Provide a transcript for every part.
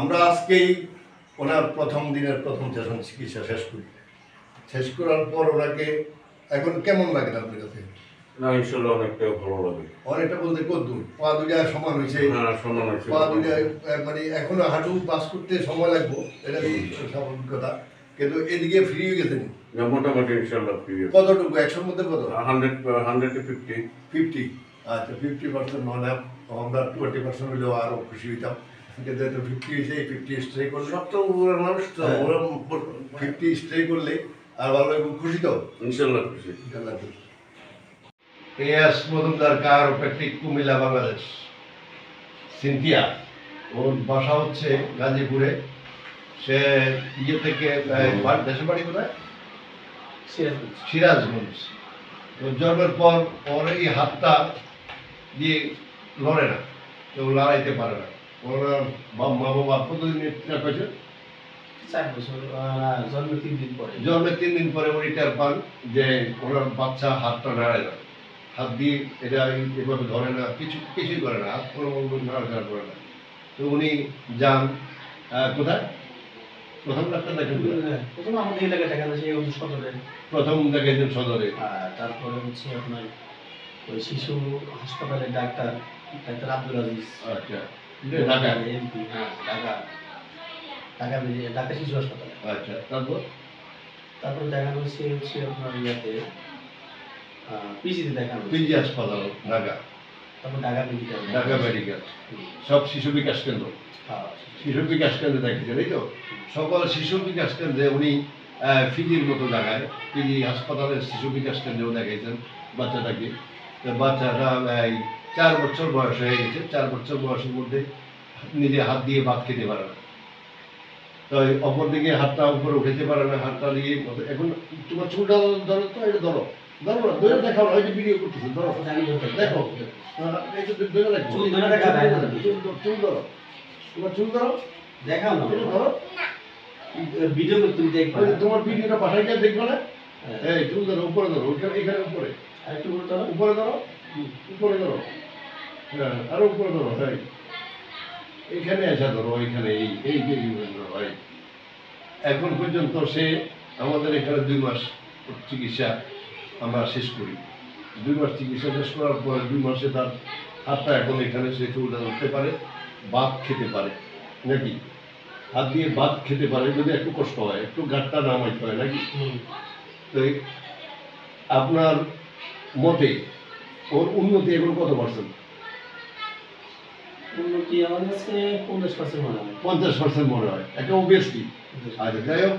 আমরা আজকেই ওনার প্রথম দিনের প্রথম সেশন চিকিৎসা শেষ করি। শেষ করার পর ওনাকে এখন কেমন লাগে আপনার কাছে? না, ইনশাল্লাহ অনেকটা ভালো লাগে। অনেকটা বলতে কদ্দূর? পা দুইটা সমান হয়েছে? হ্যাঁ, সমান হয়েছে। পা দুইটা মানে এখনো হাঁটু পাস করতে সময় লাগবো, এটা স্বাভাবিক কথা, কিন্তু এদিকে ফ্রি হয়ে গেছেন মোটামুটি ইনশাল্লাহ ফ্রি। কতটুকু 100-র মধ্যে কত? 100-50। আচ্ছা, 50% নন অ্যাপ, আমরা 20% হলেও আরও খুশি হইতাম, কিন্তু 50 হয়েছে। 50 স্ট্রে করলে সপ্তাহ মানুষ তো 50 স্ট্রে করলে আর ভালো এবং খুশি তো ইনশাল্লাহ খুশি। এস মজুমদার কায়োপ্র্যাকটিক, কুমিল্লা, বাংলাদেশ। সিনথিয়া, ওর বাসা হচ্ছে গাজীপুরে। সে ইয়ে থেকে দেশের বাড়ি কোথায়? সিরাজগঞ্জ। তো জন্মের পর ওর এই হাতটা দিয়ে লড়ে না, কেউ লড়াইতে পারে না। ওনার মা বাবা কতদিন টের পেয়েছে? 4 বছর, জন্মের 3 দিন পরে। জন্মের 3 দিন পরে উনি টের পান যে ওনার বাচ্চা হাতটা নাড়ে না, হাত দিয়ে এটা এভাবে ধরে না, কিছুই করে না, হাত কোনো নাড়াচাড়া করে না। তো উনি যান কোথায়? প্রথম ডাক্তার দেখেন? প্রথম আমাদের এলাকায় দেখানো সেই সদরে। প্রথম দেখেছেন সদরে? তারপরে হচ্ছে আপনার ওই শিশু হাসপাতালের ডাক্তার আব্দুল আজিজ। আচ্ছা, ঢাকা এমপি। হ্যাঁ, ঢাকা শিশু হাসপাতালে। আচ্ছা, তারপর দেখানো হচ্ছে আপনার ইয়াতে পিজিতে দেখানো, পিজি হাসপাতাল ঢাকা। তারপর ঢাকা মেডিকেল, সব শিশু বিকাশ কেন্দ্র। শিশু বিকাশ কেন্দ্রে দেখেছেন, এই তো সকল শিশু বিকাশ কেন্দ্রে উনি ফিজির মতো জায়গায়, পিজি হাসপাতালের শিশু বিকাশ কেন্দ্রেও দেখাইছেন বাচ্চাটাকে। বাচ্চাটা 4 বছর বয়স হয়ে গেছে। 4 বছর বয়সের মধ্যে নিজে হাত দিয়ে ভাত খেতে পারে না, তো অপর দিকে হাতটা উপরে উঠাতে পারে না, হাতটা দিয়ে। এখন তোমার চুলটা ধরো তো, এটা ধরো না, ধরে দেখাও না, ওই যে ভিডিও করতেছে, ধরো দেখো, চুল ধরো, তোমার চুল ধরো, দেখাও না, ধরো ভিডিও করতে দেখবে, তোমার ভিডিওটা পাঠাই গিয়ে দেখবে না। এই চুল ধরো, উপরে ধরো, এখানে উপরে, আর একটু ধরো, উপরে ধরো, উপরে ধরো, হ্যাঁ আরো উপরে ধরো, হ্যাঁ এইখানে আসা ধরো, এইখানে এই যে ধরো। এখন পর্যন্ত সে আমাদের এখানে 2 মাস চিকিৎসা আমরা শেষ করি। 2 মাস চিকিৎসা শেষ করার পরে 2 মাসে তার হাতটা এখন এখানে সে চুলটা ধরতে পারে, ভাত খেতে পারে, নাকি হাত দিয়ে ভাত খেতে পারে, যদি একটু কষ্ট হয়, একটু গাঁটটা নামাইতে হয়, নাকি? তো আপনার মতে ওর উন্নতি এখন কত %? উন্নতি আমার কাছে 50% মনে হয়। 50% মনে হয়, একটা অবভিয়াসলি। আচ্ছা, যাই হোক,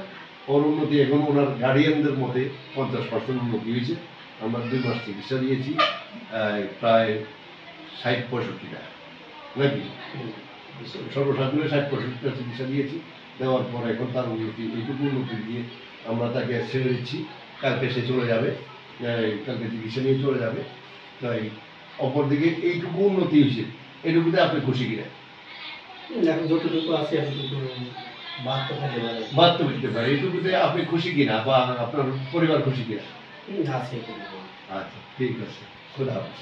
ওর উন্নতি এখন ওনার গার্ডিয়ানদের মতে 50% উন্নতি হয়েছে। আমরা 2 মাস চিকিৎসা দিয়েছি, প্রায় 60-65 টাকা, নাকি? সর্বসাধারণে 60-65 টাকা চিকিৎসা দিয়েছি। দেওয়ার পর এখন তার উন্নতি, এইটুকু উন্নতি দিয়ে আমরা তাকে ছেড়ে দিচ্ছি। কালকে সে চলে যাবে, কালকে চিকিৎসা নিয়ে চলে যাবে। তাই অপরদিকে এইটুকু উন্নতি হয়েছে, এইটুকুতে আপনি খুশি কিনা? এখন যতটুকু আছে এতটুকু বাদ তো খেতে পারে, বাদ তো দিতে পারে, এইটুকুতে আপনি খুশি কিনা বা আপনার পরিবার খুশি কিনা? আছে। আচ্ছা, ঠিক আছে, খোদা হাফেজ।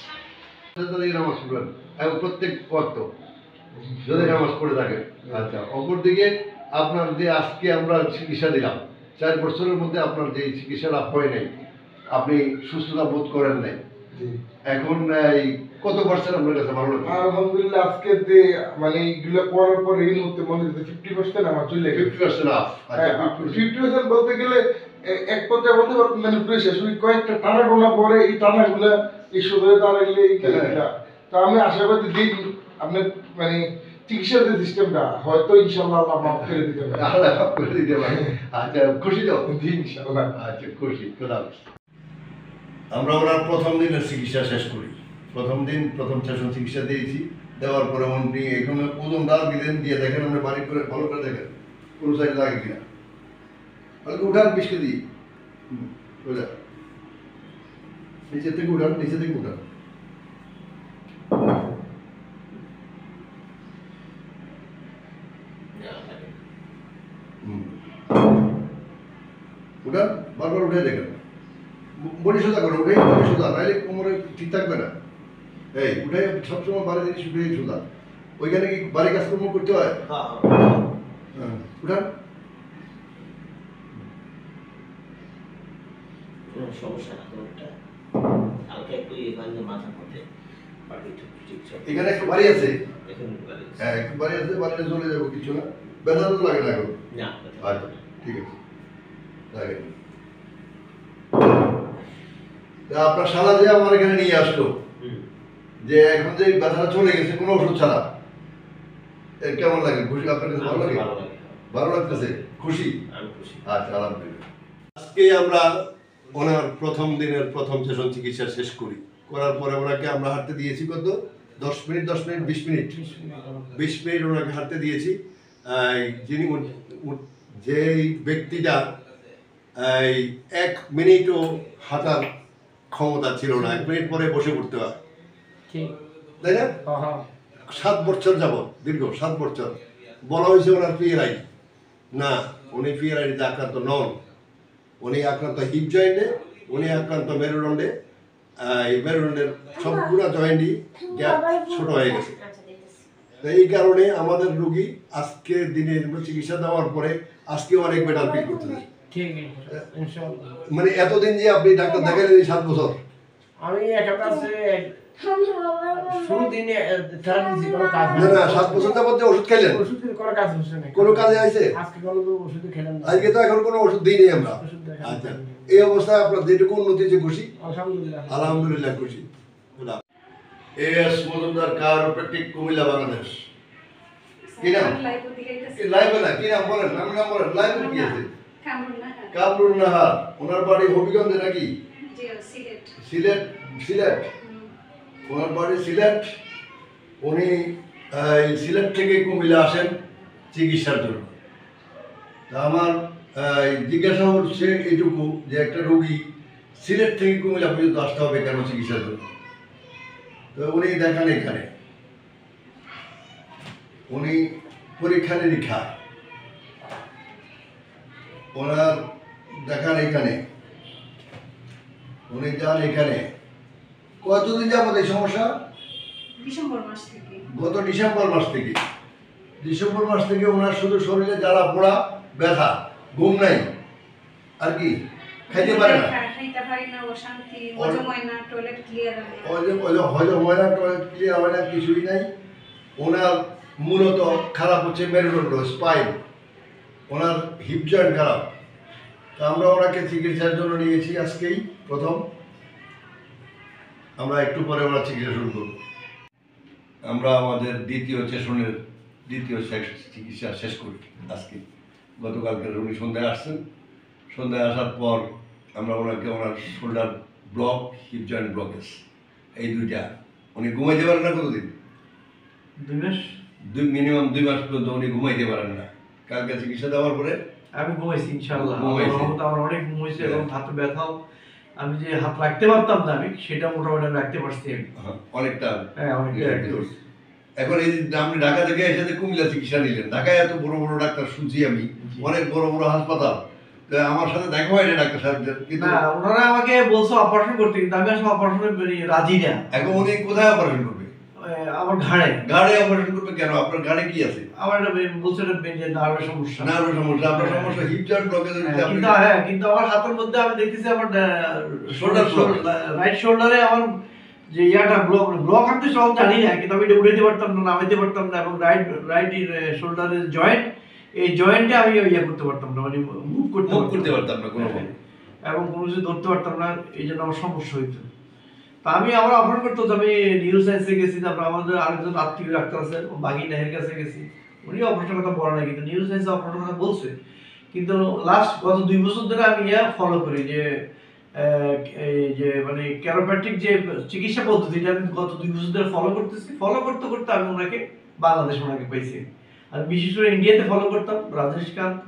নামাজ পড়বেন এবং প্রত্যেক ওয়াক্ত যদি নামাজ পড়ে থাকেন। আচ্ছা, অপরদিকে আপনার যে আজকে আমরা চিকিৎসা দিলাম, 4 বছরের মধ্যে আপনার যে চিকিৎসাটা হয় নাই, আপনি সুস্থতা বোধ করেন নাই, এখন কত % আপনার কাছে ভালো লাগে? আলহামদুলিল্লাহ, আজকে যে মানে এগুলো করার পরে এই মুহূর্তে মনে হচ্ছে 50% আমার চলে গেছে। 50% আপ। আচ্ছা, 50% বলতে গেলে এক পর্যায়ে বলতে পারতাম মানে পুরো শেষ। কয়েকটা টানা গোনা পরে এই টানাগুলা এই শরীরে দাঁড়াইলে এই খেলাটা, তো আমি আশাবাদী যে আপনার মানে চিকিৎসার যে সিস্টেমটা হয়তো ইনশাআল্লাহ আল্লাহ মাফ করে দিতে পারে। আল্লাহ মাফ করে দিতে পারে। আচ্ছা, খুশি তো? ইনশাআল্লাহ। আচ্ছা, খুশি, খোদা হাফেজ। আমরা ওনার প্রথম দিনের চিকিৎসা শেষ করি। প্রথম দিন প্রথম সেশন চিকিৎসা দিয়েছি। দেওয়ার পরে উনি এখানে ওজনটা দিলেন, দিয়ে দেখেন, আমরা বাড়ি করে ফলো করে দেখেন কোনো সাইড লাগে কিনা। উঠান 20 কেজি, নিচে থেকে উঠান, নিচে থেকে উঠান। উঠান, বারবার উঠে দেখেন, বডি সোজা করো, উঠে বডি সোজা, নাইলে কোমরে ঠিক থাকবে না। এই উঠে সবসময় বাড়ি জিনিস উঠে সোজা, ওইখানে কি বাড়ি কাজকর্ম করতে হয়? হ্যাঁ, উঠান। সমস্যা না তোরটা হালকা একটু এখানে মাথা পড়ে বাকি ঠিকঠাক এখানে একটা বাড়ি আছে, এখানে বাড়ি হ্যাঁ একটু বাড়ি আছে, বাড়িতে চলে যাবো, কিছু না, ব্যথা তো লাগে না এখন? না আচ্ছা ঠিক আছে, লাগে। তা আপনার শালা যে আমার এখানে নিয়ে আসলো, যে এখন যে ব্যথাটা চলে গেছে কোনো ওষুধ ছাড়া, এর কেমন লাগে? খুশি? আপনার কাছে ভালো লাগে? ভালো লাগতেছে? খুশি? আচ্ছা, আলহামদুলিল্লাহ। আজকে আমরা ওনার প্রথম দিনের প্রথম সেশন চিকিৎসা শেষ করার পরে ওনাকে আমরা হাঁটতে দিয়েছি কত? 10 মিনিট 20 মিনিট ওনাকে হাঁটতে দিয়েছি। যিনি যেই ব্যক্তিটা 1 মিনিটও হাঁটার ক্ষমতা ছিল না, 1 মিনিট পরে বসে পড়তে হয়, তাই না? 7 বছর যাবত, দীর্ঘ 7 বছর। বলা হয়েছে ওনার পিএলআই, না উনি পিএলআইতে আক্রান্ত নন, উনি আক্রান্ত হিপ জয়েন্টে, উনি আক্রান্ত মেরুদণ্ডে। এই মেরুদণ্ডের সবগুলো জয়েন্টই গ্যাপ ছোট হয়ে গেছে। এই কারণে আমাদের রোগী আজকে দিনে চিকিৎসা দেওয়ার পরে আজকে অনেক বেটার ফিল করতেছে। মানে এতদিন যে আপনি ডাক্তার দেখালেন এই 7 বছর, আমি শুরু দিনে কোনো কাজ না না 7 বছর যাবত যে ওষুধ খেলেন ওষুধের কোনো কাজ হচ্ছে না, কোনো কাজে আইছে? আজকে কোনো ওষুধ খেলেন না, আজকে তো এখন কোনো ওষুধ দিইনি আমরা। আচ্ছা, এই অবস্থায় আপনার যেটুকু উন্নতি হয়েছে খুশি? আলহামদুলিল্লাহ, আলহামদুলিল্লাহ খুশি। এস মজুমদার চিরোপ্র্যাকটিক, কুমিল্লা, বাংলাদেশ। কি নাম? লাইভে না, কি নাম বলেন? নাম বলেন। লাইভে কি আছে? কামরুন নাহার। ওনার বাড়ি হবিগঞ্জে নাকি? সিলেট। ওনার বাড়ি সিলেট। উনি সিলেট থেকে কুমিল্লা আসেন চিকিৎসার জন্য। তা আমার জিজ্ঞাসা হচ্ছে এইটুকু, যে একটা রোগী সিলেট থেকে কুমিল্লা পর্যন্ত আসতে হবে কেন চিকিৎসার জন্য? তো উনি দেখান এখানে, উনি পরীক্ষা নিরীক্ষা, ওনার দেখান এখানে, উনি যান এখানে। কতদিন যাবত এই সমস্যা? গত ডিসেম্বর মাস থেকে ওনার শুধু শরীরে জ্বালা পোড়া, ব্যথা, ঘুম নাই, আর কি খাইতে পারে না, হজম হয় না, টয়লেট ক্লিয়ার হয় না, কিছুই নাই। ওনার মূলত খারাপ হচ্ছে মেরুদণ্ড, স্পাইন, ওনার হিপ জয়েন্ট খারাপ। তা আমরা ওনাকে চিকিৎসার জন্য নিয়েছি আজকেই প্রথম। আমরা একটু পরে ওনার চিকিৎসা শুরু করব। আমরা আমাদের দ্বিতীয় সেশনের দ্বিতীয় চিকিৎসা শেষ করি আজকে। গতকালকে উনি সন্ধ্যায় আসছেন, সন্ধ্যায় আসার পর আমরা ওনাকে ওনার shoulder block, hip joint blockage, এই দুইটা, উনি ঘুমাইতে পারেন না কতদিন? 2 মাস, মিনিমাম 2 মাস পর্যন্ত উনি ঘুমাইতে পারেন না। কালকে চিকিৎসা দেওয়ার পরে আমি ঘুমাইছি ইনশাআল্লাহ। আমার অনেক ঘুমাইছে এবং হাতে ব্যথাও, আমি যে হাত রাখতে পারতাম না, আমি সেটা মোটামুটি রাখতে পারছি অনেকটা। হ্যাঁ, অনেকটা। এখন এই যে আপনি ঢাকা থেকে এসে কুমিল্লা চিকিৎসা নিলেন, ঢাকায় এত বড় বড় ডাক্তার শুনছি আমি, অনেক বড় বড় হাসপাতাল, আমার সাথে দেখা হয়নি ডাক্তার সাহেবদের, কিন্তু না ওনারা আমাকে বলছে অপারেশন করতে, কিন্তু আমি আসলে অপারেশনে রাজি না। এখন উনি কোথায় অপারেশন করবে? আমার ঘাড়ে অপারেশন করবে কেন? আপনার ঘাড়ে কি আছে? আমার বলছে নার্ভের সমস্যা। আপনার সমস্যা হিপ জয়েন্ট ব্লকেজ। কিন্তু আমার হাতের মধ্যে আমি দেখতেছি আমার রাইট শোল্ডারে আমার যে ইয়াটা ব্লক আমি তো সব জানি না, কিন্তু আমি এটা উঠাইতে পারতাম না, নামাইতে পারতাম না, এবং রাইট শোল্ডারের জয়েন্ট, এই জয়েন্টে আমি ইয়া করতে পারতাম না, মানে মুভ করতে পারতাম না কোনোভাবে, এবং কোনো কিছু ধরতে পারতাম না, এই জন্য আমার সমস্যা হইতো। তা আমি আমরা অপারেশন করতে হতো, আমি নিউরো সায়েন্সে গেছি, তারপর আমাদের আরেকজন আত্মীয় ডাক্তার আছে বাগি নাহের কাছে গেছি, উনি অপারেশনের কথা বলে না, কিন্তু নিউরো সায়েন্সে অপারেশনের কথা বলছে। কিন্তু লাস্ট গত 2 বছর ধরে আমি ফলো করি যে এই যে মানে চিরোপ্র্যাকটিক যে চিকিৎসা পদ্ধতিটা আমি গত 2 বছর ধরে ফলো করতেছি। ফলো করতে করতে আমি ওনাকে ওনাকে পাইছি। আর বিশেষ করে ইন্ডিয়াতে ফলো করতাম, রাজেশ কান্ত,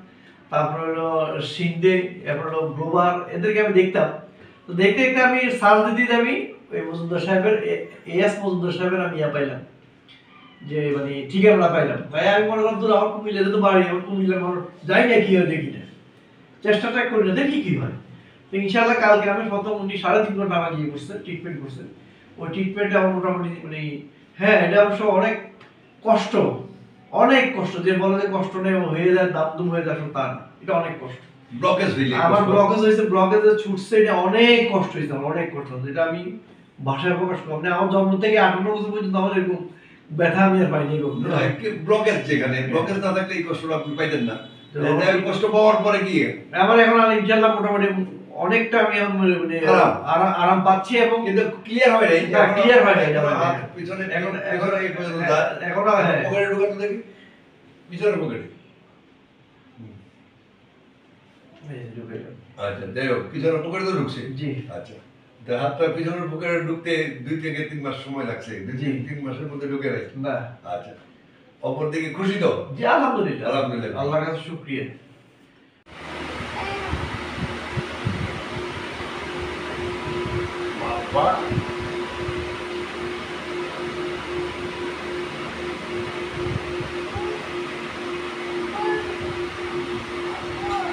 তারপর হলো সিন্ধে, এরপর হলো গ্লোবার, এদেরকে আমি দেখতাম। তো দেখতে দেখতে আমি সার্চ দিতে আমি ওই মজুমদার সাহেবের, এস মজুমদার সাহেবের আমি পাইলাম, যে মানে ঠিকানা পাইলাম। তাই আমি মনে করতাম আমার কুমিল্লাতে তো বাড়ি, আমার কুমিল্লার মানুষ যাই না, কি হয় দেখি না, চেষ্টাটা করি না, দেখি কি হয়। তো ইনশাআল্লাহ কালকে আমি প্রথম উনি 3.5 ঘন্টা আমার ট্রিটমেন্ট করছেন। ওই ট্রিটমেন্টে আমার মোটামুটি মানে হ্যাঁ, এটা অবশ্য অনেক কষ্ট, অনেক কষ্ট, যে বলে যে কষ্ট নেই হয়ে যায় দাবদুম হয়ে যায় তার, এটা অনেক কষ্ট। ব্লকেজ দিলে আমার ব্লকেজ হয়েছে, ব্লকেজে ছুটছে, এটা অনেক কষ্ট হয়েছে আমার, অনেক কষ্ট, যেটা আমি ভাষায় প্রকাশ করব না। আমার জন্ম থেকে 58 বছর পর্যন্ত আমার এরকম ব্যথা আমি আর পাইনি। ব্লকেজ যেখানে ব্লকেজ না থাকলে এই কষ্টটা আপনি পাইতেন না। কষ্ট পাওয়ার পরে কি আমার এখন ইনশাআল্লাহ মোটামুটি অনেকটা আমি মানে আরাম পাচ্ছি, এবং কিন্তু ক্লিয়ার হয় নাই, ক্লিয়ার হয় নাই পিছনে এখন এই পর্যন্ত এখন পকেটে ঢোকানো দেখি, পিছনের পকেটে। আচ্ছা, যাই হোক, পিছনের পকেটে তো ঢুকছে। জি। আচ্ছা, হাতটা পিছনের পকেটে ঢুকতে 2 থেকে 3 মাস সময় লাগছে, 2-3 মাসের মধ্যে ঢুকে গেছে না। আচ্ছা, অপর দিকে খুশি তো? জি, আলহামদুলিল্লাহ, আলহামদুলিল্লাহ, আল্লাহর কাছে শুকরিয়া। বাবা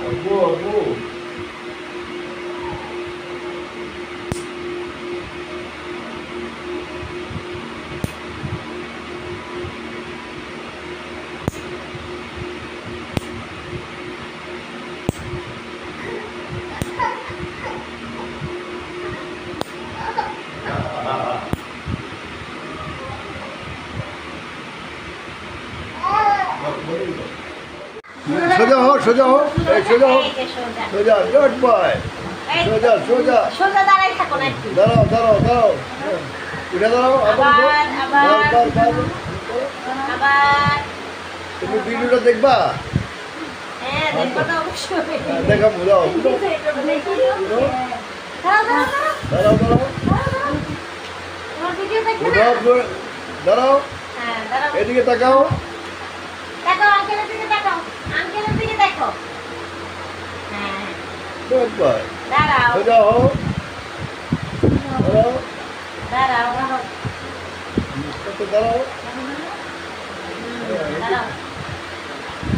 আব্বু সোজা হো, সোজা হো, এই সোজা হো, সোজা, গুড বয়, সোজা সোজা, সোজা দাঁড়াই থাকো না একটু। দাঁড়াও দাঁড়াও দাঁড়াও, উঠে দাঁড়াও, আবার তুমি ভিডিওটা দেখবা? হ্যাঁ, দেখো তো অবশ্যই। দেখা বুঝাও, দাঁড়াও, দাঁড়াও দাঁড়াও, তোমার ভিডিও দেখবে না? দাঁড়াও, হ্যাঁ, দাঁড়াও। এদিকে তাকাও, দেখো, আঙ্কেলের দিকে দেখো, আঙ্কেলের দিকে দেখো। হ্যাঁ, গুড বয়, দাঁড়াও, সোজা হো, দাঁড়াও, দাঁড়াও, দাঁড়াও, দাঁড়াও, দাঁড়াও,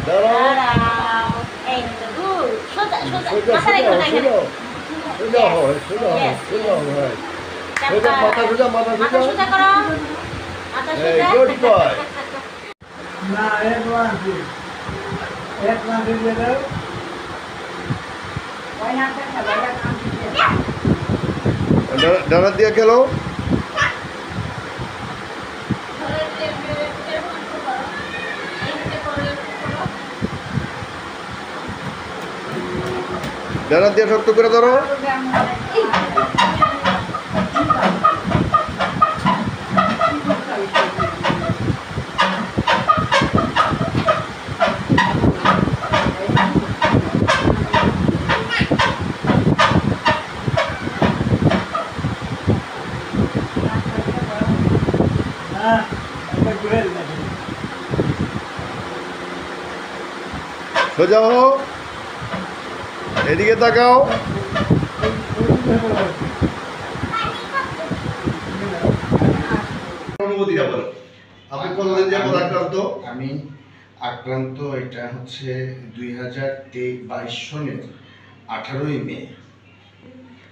দাঁড়াও, দাঁড়াও। এই তো, গুড। সোজা, সোজা, সোজা মাথা রেখো না এখানে। সোজা হো, সোজা হো, Yes, সোজা হো, yes. সোজা, মাথা সোজা, মাথা মাথা সোজা, সোজা করো, মাথা এই সোজা। Good boy. না, এক লাখ দিয়ে দাও। ডানা দিয়ে খেলো, ডানা দিয়ে শক্ত করে ধরো, সোজা হো, এদিকে তাকাও, অনুমতিটা বলো, আপনি কতদিন যাবত আক্রান্ত? আমি আক্রান্ত, এটা হচ্ছে 2022 সনের 18ই মে,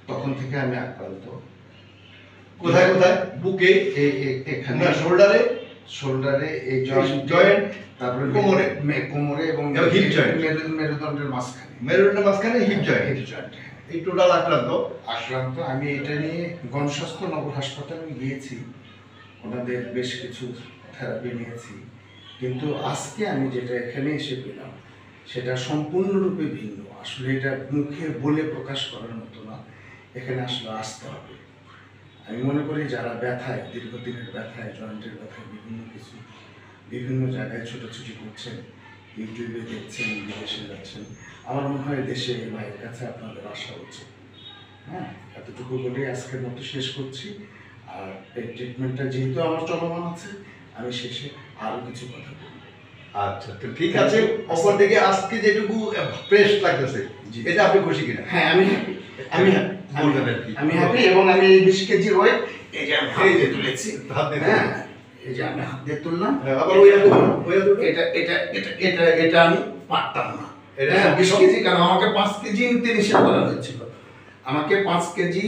তখন থেকে আমি আক্রান্ত। কোথায় কোথায়? বুকে, এখানে শোল্ডারে, শোল্ডারে, এই জয়েন্ট, তারপরে কোমরে, কোমরে এবং হিপ জয়েন্ট, মেরুদণ্ডের মাঝখানে, মেরুদণ্ডের মাঝখানে হিপ জয়েন্ট, হিপ জয়েন্ট এই টোটাল আক্রান্ত। আমি এটা নিয়ে গণস্বাস্থ্য নগর হাসপাতালে গিয়েছি, ওনাদের বেশ কিছু থেরাপি নিয়েছি, কিন্তু আজকে আমি যেটা এখানে এসে পেলাম সেটা সম্পূর্ণরূপে ভিন্ন। আসলে এটা মুখে বলে প্রকাশ করার মতো না, এখানে আসলে আসতে হবে। আমি মনে করি যারা ব্যথায়, দীর্ঘদিনের ব্যথায়, জয়েন্টের ব্যথায় বিভিন্ন জায়গায় ছোটাছুটি করছেন, ইউটিউবে দেখছেন, বিদেশে যাচ্ছেন, আমার মনে হয় দেশে এই ভাইয়ের কাছে আপনাদের আসা উচিত। হ্যাঁ, এতটুকু বলেই আজকের মতো শেষ করছি। আর এই ট্রিটমেন্টটা যেহেতু আমার চলমান আছে, আমি শেষে আরও কিছু কথা বলব। আচ্ছা, তো ঠিক আছে। অপর দিকে আজকে যেটুকু ফ্রেশ লাগতেছে, এটা আপনি খুশি কিনা? হ্যাঁ, আমি হ্যাপি, এবং আমি এই 20 কেজি ওয়েট এই যে আমি হাত দিয়ে তুলেছি, হ্যাঁ, এই যে আমি হাত দিয়ে তুললাম, আবার এটা আমি পারতাম না, এটা 20 কেজি, কারণ আমাকে 5 কেজি নিতে নিষেধ করা হয়েছিল। আমাকে 5 কেজি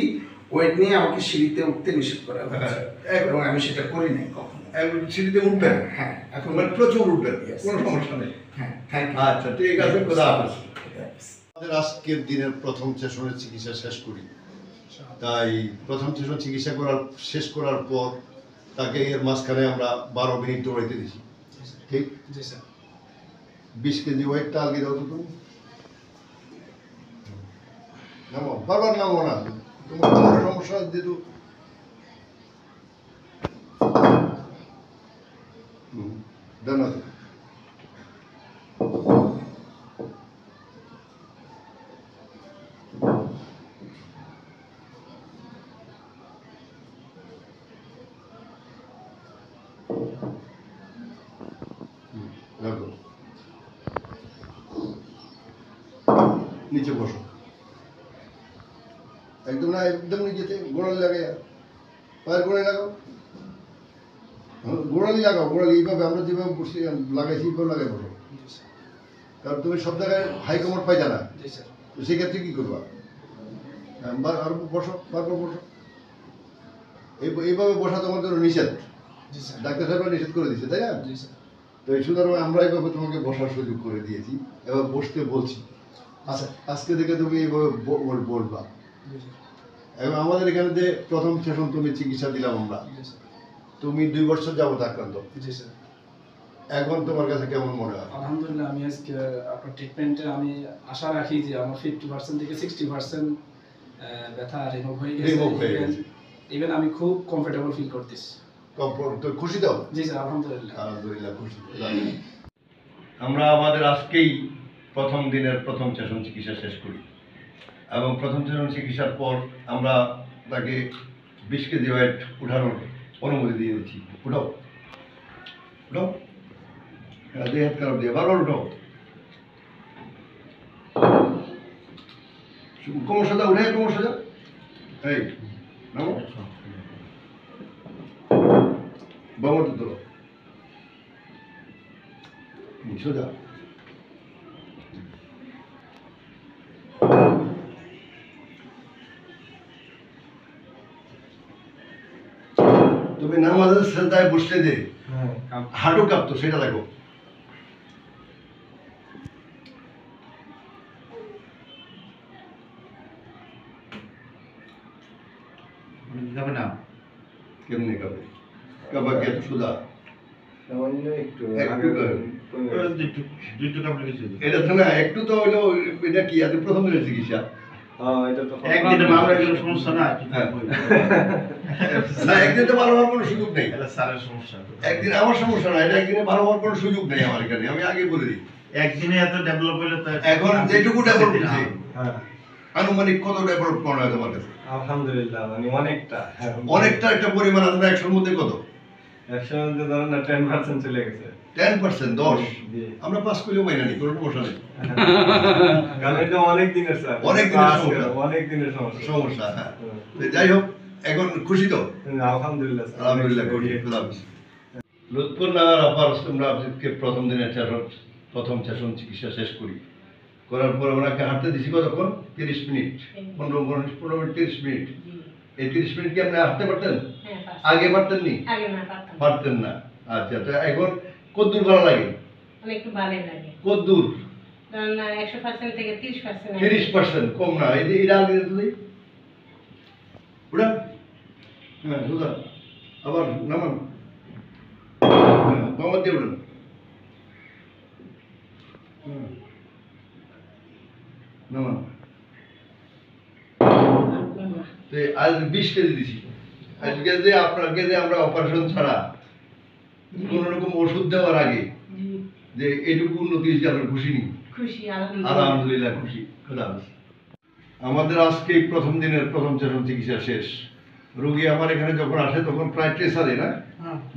ওয়েট নিয়ে আমাকে সিঁড়িতে উঠতে নিষেধ করা হয়েছে, এবং আমি সেটা করি নাই কখনো। সিঁড়িতে উঠবেন? হ্যাঁ এখন মানে প্রচুর উঠবেন, Yes. কোনো সমস্যা নেই। হ্যাঁ থ্যাংক ইউ আচ্ছা ঠিক আছে, খোদা হাফেজ। আমাদের আজকের দিনের প্রথম সেশনের চিকিৎসা শেষ করি, তাই প্রথম সেশন চিকিৎসা শেষ করার পর তাকে এর মাঝখানে আমরা 12 মিনিট দৌড়াইতে দিছি, ঠিক? জি স্যার। 20 কেজি ওয়েটটা আগে দাও তো তুমি। নামো, বারবার নামো না, তোমার কোনো সমস্যা যেহেতু ধন্যবাদ। রাখো, নিচে বসো, একদম না, একদম নিচেতে গোড়ালি লাগে, পায়ের গোড়ালি লাগাও, গোড়ালি লাগাও, গোড়ালি এইভাবে আমরা যেভাবে বসে লাগাইছি এইভাবে লাগাই বসো। কারণ তুমি সব জায়গায় হাই কমোড পাইতা না, জি স্যার। তো সেক্ষেত্রে কি করবা? আর বসো, বারবার বসো, এইভাবে বসা তোমার জন্য নিষেধ, জি স্যার। ডাক্তার সাহেবরা নিষেধ করে দিচ্ছে, তাই না? জি স্যার। তো এই সুতরাং আমরা এইভাবে তোমাকে বসার সুযোগ করে দিয়েছি, এবার বসতে বলছি। আচ্ছা, আজকে থেকে তুমি এইভাবে বলবা। জি স্যার। এবং আমাদের এখানে যে প্রথম সেশন তুমি চিকিৎসা দিলাম আমরা, জি স্যার। তুমি 2 বছর যাবত আক্রান্ত, জি স্যার। এখন তোমার কাছে কেমন মনে হয়? আলহামদুলিল্লাহ, আমি আজকে আপনার ট্রিটমেন্টে আমি আশা রাখি যে আমার 50% থেকে 60% ব্যথা রিমুভ হয়ে Remove হয়ে গেছে। গেছে। ইভেন আমি খুব কমফোর্টেবল ফিল করতেছি। তো খুশি দাও? জি স্যার, আলহামদুলিল্লাহ। আলহামদুলিল্লাহ, খুশি। আমরা আমাদের আজকেই প্রথম দিনের প্রথম সেশন চিকিৎসা শেষ করি, এবং প্রথম সেশন চিকিৎসার পর আমরা তাকে 20 কেজি ওয়েট উঠানোর অনুমতি দিয়ে দিচ্ছি। উঠাও, উঠাও, হ্যাঁ, 2 হাত খারাপ দিয়ে বারবার উঠাও, কোমর সোজা, উঠে কোমর সোজা, এই নামো, বাবার তো তোলো, সোজা। তুমি নামাজের সেজদায় বসলে যে হাঁটু কাঁপতো, সেটা দেখো। যাবে না, কেমনি কাঁপে? কাঁপা কি এত সোজা? একটু একটু করে। দুইটু কাপড় কিছু এটা তো না, একটু তো হইলো, এটা কি আজ প্রথম দিনের চিকিৎসা? একদিনে ভালো হয়ে গেলে সমস্যা না, হ্যাঁ। না, একদিন তো ভালো হওয়ার কোনো সুযোগ নেই। এটা স্যারের সমস্যা। একদিন আমার সমস্যা না, এটা একদিনে ভালো হওয়ার কোনো সুযোগ নেই আমার এখানে, আমি আগে বলে দিই। একদিনে এত ডেভেলপ হইলে তো এখন যেটুকু ডেভেলপ হচ্ছে, হ্যাঁ আনুমানিক কত ডেভেলপ করা হয় তোমার কাছে? আলহামদুলিল্লাহ মানে অনেকটা অনেকটা একটা পরিমাণ আছে না, 100-র মধ্যে কত? 100 মধ্যে ধরেন না 10% চলে গেছে 10%, 10। জি। আমরা পাস করলেও মাইনা নেই, কোনো সমস্যা নেই। কারণ এটা অনেক দিনের স্যার, অনেক দিনের সমস্যা। অনেক দিনের সমস্যা। সমস্যা, হ্যাঁ। তো যাই হোক, এখন খুশি তো? আলহামদুলিল্লাহ স্যার, আলহামদুলিল্লাহ, খুশি। খোদা হাফেজ। লুৎফর নাগার আপার আমরা আজকে প্রথম দিনের প্রথম সেশন চিকিৎসা শেষ করি, করার পর ওনাকে হাঁটতে দিছি কতক্ষণ? 30 মিনিট, 15 মিনিট, 30 মিনিট। এই 30 মিনিট কি আপনি হাঁটতে পারতেন? আগে পারতেন নি? আগে না পারতাম। পারতেন না। আচ্ছা, তো এখন কত দূর ভালো লাগে? আমার একটু ভালো লাগে। কত দূর? কারণ 100% থেকে 30%। 30% কম না, এই যে এটা আগে দিতে দিই, উড়া, হ্যাঁ সোজা, আবার নামান, হ্যাঁ বাবার দিয়ে উড়ান, হ্যাঁ নামান। তো আজ 20 কেজি দিছি, আজকে যে আপনাকে যে আমরা অপারেশন ছাড়া কোন রকম ওষুধ দেওয়ার আগে যে এটুকু উন্নতি হয়েছে, আমরা খুশি নি? খুশি, আলহামদুলিল্লাহ, খুশি। খোদা হাফেজ। আমাদের আজকে প্রথম দিনের প্রথম সেশন চিকিৎসা শেষ। রোগী আমার এখানে যখন আসে তখন প্রায় ট্রেসারে না,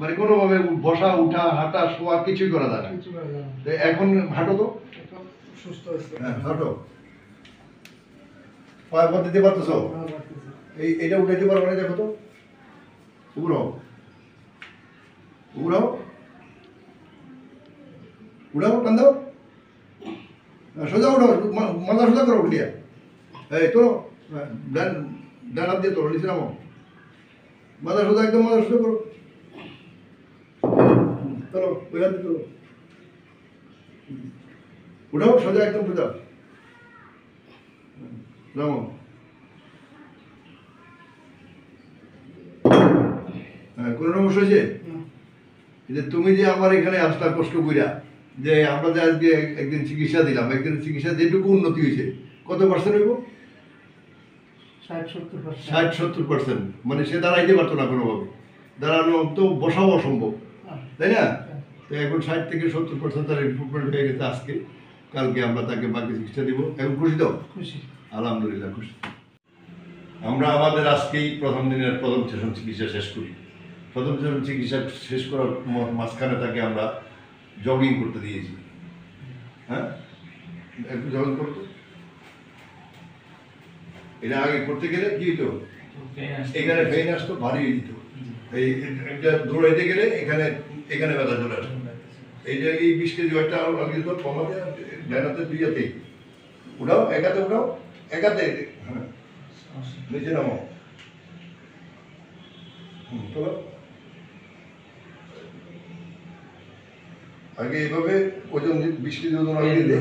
মানে কোনোভাবে বসা, উঠা, হাঁটা, শোয়া কিছুই করা যায় না। তো এখন হাঁটো তো, সুস্থ হয়েছে। হ্যাঁ হাঁটো, পায়ের পর দিতে পারতেছ? এইটা উঠাইতে পারবো না, দেখো তো, উড়াও, উড়াও, উড়াও, টান দাও, সোজা উঠাও, মাথা সোজা করো, উঠিয়া এই তো, ডান হাত দিয়ে তোলো, নিচে নামো, মাথা সোজা, একদম মাথা সোজা করো, চলো ওইখান থেকে চলো, উঠাও সোজা একদম সোজা, নামো। হ্যাঁ, কোনো সমস্যা হয়েছে? যে তুমি যে আমার এখানে আসলা কষ্ট কইরা, যে আমরা যে আজকে একদিন চিকিৎসা দিলাম, একদিন চিকিৎসা যেটুকু উন্নতি হয়েছে, কত পার্সেন্ট হইব? 60-70%। মানে সে দাঁড়াইতে পারতো না কোনোভাবে, দাঁড়ানো তো বসাও অসম্ভব, তাই না? তো এখন 60-70% তার ইমপ্রুভমেন্ট হয়ে গেছে আজকে, কালকে আমরা তাকে বাকি চিকিৎসা দিব। এখন খুশি তো? খুশি, আলহামদুলিল্লাহ খুশি। আমরা আমাদের আজকেই প্রথম দিনের প্রথম সেশন চিকিৎসা শেষ করি। প্রথম সেশন চিকিৎসা শেষ করার মাঝখানে তাকে আমরা জগিং করতে দিয়েছি। হ্যাঁ, একটু জগিং করতো। এটা আগে করতে গেলে কি হতো, এখানে পেইন আসতো, ভারী হয়ে যেত। এইটা দৌড়াইতে গেলে এখানে এখানে ব্যথা চলে আসতো। এইটা এই 20 কেজি ওয়েটটা আগে তো কমাতে ডানাতে দুইয়াতেই উঠাও, একাতে উঠাও, একাতে, হ্যাঁ নিচে নামো, চলো। আগে এইভাবে ওজন 20 কেজি ওজন আগে দিলে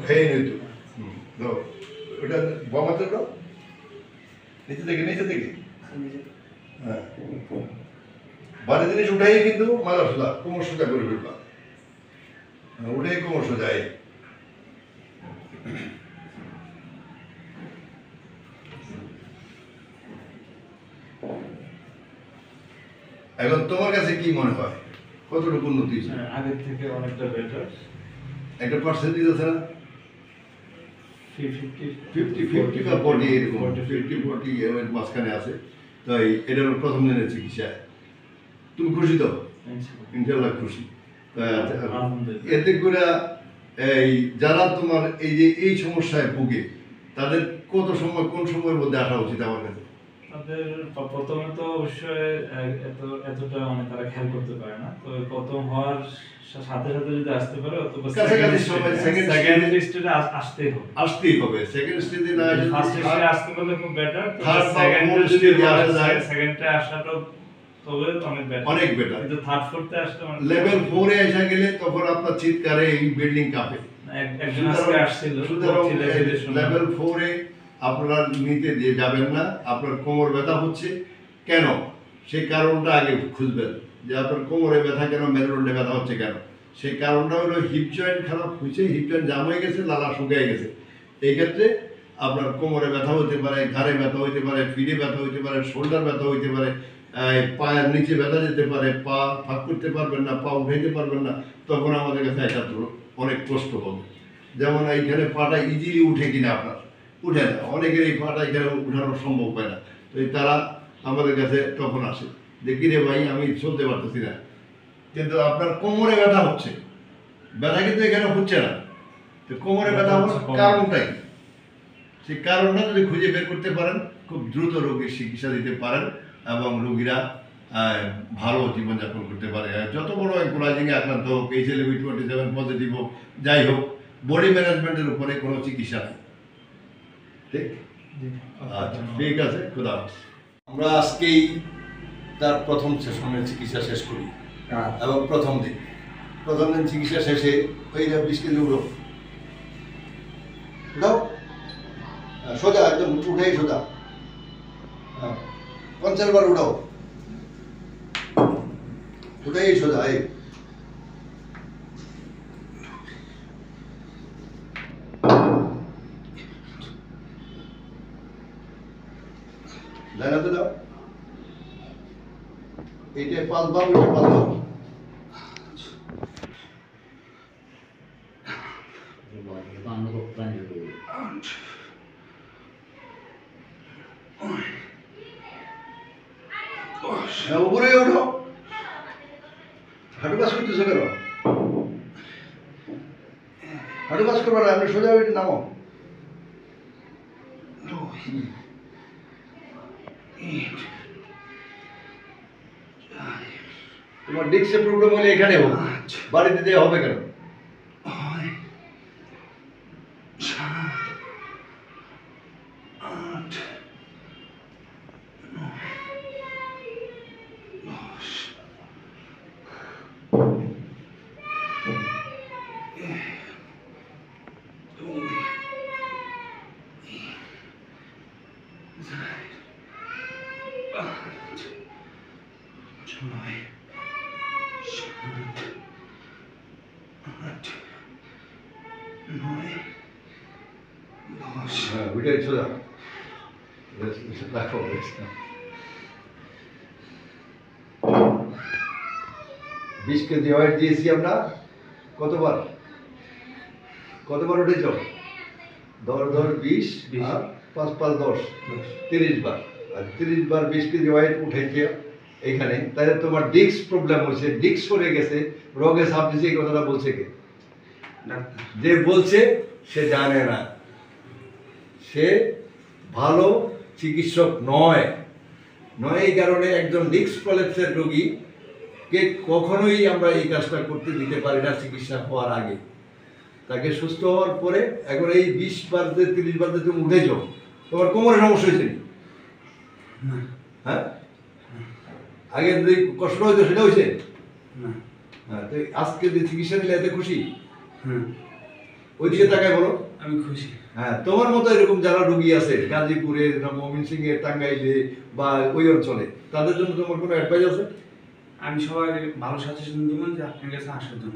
পেইন হইতো। দাও ওটা বামাতে দাও, নিচে থেকে নিচে থেকে, হ্যাঁ বাড়ি জিনিস উঠাই কিন্তু মাথা সোজা, কোমর সোজা করে ফেলবা, উঠেই কোমর সোজা। এখন তোমার কাছে কি মনে হয়, কতটুকু উন্নতি হয়েছে? আগের থেকে অনেকটা বেটার। একটা পার্সেন্টেজ আছে না, 50-50 বা 40 এরকম, 50-40 এর মাঝখানে আছে। তো এটা হলো প্রথম দিনের চিকিৎসা। তুমি খুশি তো? ইনশাল্লাহ খুশি। এতে করে এই যারা তোমার এই যে এই সমস্যায় ভুগে, তাদের কত সময়, কোন সময়ের মধ্যে আসা উচিত আমার কাছে? তাদের প্রথমে তো অবশ্যই এতটা মানে তারা খেয়াল করতে পারে না, তো প্রথম হওয়ার সাথে সাথে যদি আসতে পারে অথবা কাছাকাছি সময় সেকেন্ড স্টেজে আসতেই হবে। সেকেন্ড স্টেজে না আসলে ফার্স্ট স্টেজে আসতে পারলে খুব বেটার, থার্ড সেকেন্ড স্টেজে আসা যায়, সেকেন্ডে আসাটা তবে অনেক বেটার, অনেক বেটার। কিন্তু থার্ড ফোর্থে আসলে লেভেল 4 এ এসে গেলে তখন আপনার চিৎকারে এই বিল্ডিং কাঁপে। একজন আজকে আসছিল, লেভেল 4 এ আপনারা নিতে দিয়ে যাবেন না। আপনার কোমর ব্যথা হচ্ছে কেন, সেই কারণটা আগে খুঁজবেন, যে আপনার কোমরে ব্যথা কেন, মেরুদণ্ডে ব্যথা হচ্ছে কেন। সেই কারণটা হলো হিপ জয়েন্ট খারাপ হয়েছে, হিপ জয়েন্ট জাম হয়ে গেছে, লালা শুকিয়ে গেছে। এই ক্ষেত্রে আপনার কোমরে ব্যথা হতে পারে, ঘাড়ে ব্যথা হইতে পারে, পিঠে ব্যথা হইতে পারে, শোল্ডার ব্যথা হইতে পারে, পায়ের নিচে ব্যথা যেতে পারে, পা ফাঁক করতে পারবেন না, পা উঠাইতে পারবেন না, তখন আমাদের কাছে এটা অনেক কষ্ট হবে। যেমন এইখানে পাটা ইজিলি উঠে কিনা, আপনার উঠে না, অনেকের এই পাটা এখানে উঠানো সম্ভব হয় না। তো তারা আমাদের কাছে তখন আসে, দেখি রে ভাই আমি চলতে পারতেছি না, কিন্তু আপনার কোমরে ব্যথা হচ্ছে, ব্যথা কিন্তু এখানে হচ্ছে না। তো কোমরে ব্যথা হওয়ার কারণটাই, সেই কারণটা যদি খুঁজে বের করতে পারেন, খুব দ্রুত রোগীর চিকিৎসা দিতে পারেন এবং রোগীরা ভালো জীবনযাপন করতে পারে। যত বড় অ্যাঙ্কোলাইজিংয়ে আক্রান্ত হোক, HLA-B27 পজিটিভ হোক, যাই হোক, বডি ম্যানেজমেন্টের উপরে কোনো চিকিৎসা নেই। ঠিক, আচ্ছা ঠিক আছে, খোদা হাফেজ। আমরা আজকেই তার প্রথম সেশনের চিকিৎসা শেষ করি এবং প্রথম দিন চিকিৎসা শেষে ওই 20 কেজি উঠো, উঠাও সোজা, একদম উঠেই সোজা, 50 বার উঠাও, উঠেই সোজা। এই লাইনাতে দাও, এইটা 5 বার, ওইটা 5 বার। উপরে উঠো, হাঁটু কাজ করতেছো কেন? হাঁটু কাজ করবো না, আপনি সোজা ওইটা নামো। তোমার ডিস্কের প্রবলেম হলে এখানে হোক, বাড়িতে দেওয়া হবে কেন? হ্যাঁ ওইটাই সোজা রাখো rest নাও। 20 কেজি ওয়েট দিয়েছি আমরা কতবার উঠেছ? 10 আর 5 5 10 30 বার। আর 30 বার 20 কেজি ওয়েট উঠেছে এইখানে, তাহলে তোমার ডিস্ক প্রবলেম হয়েছে, ডিস্ক সরে গেছে, রোগে সাপ দিয়েছে। এই কথাটা বলছে কে? যে বলছে সে জানে না, সে ভালো চিকিৎসক নয়। এই কারণে একজন ডিস্ক প্রলেপসের রোগী কে কখনোই আমরা এই কাজটা করতে দিতে পারি না চিকিৎসা হওয়ার আগে। তাকে সুস্থ হওয়ার পরে এখন এই 20 বার 30 বার তুমি উঠেছ, তোমার কোমরে সমস্যা হয়েছে? হ্যাঁ, আগে যদি কষ্ট হইতো সেটা হয়েছে? হ্যাঁ, তো আজকে যে চিকিৎসা নিলে এতে খুশি? ওইদিকে তাকায় বলো। আমি খুশি। হ্যাঁ, তোমার মতো এরকম যারা রোগী আছে গাজীপুরে, ময়মনসিংহে, টাঙ্গাইলে বা ওই অঞ্চলে, তাদের জন্য তোমার কোনো অ্যাডভাইস আছে? আমি সবাই ভালো সাজেশন দিব যে আপনার কাছে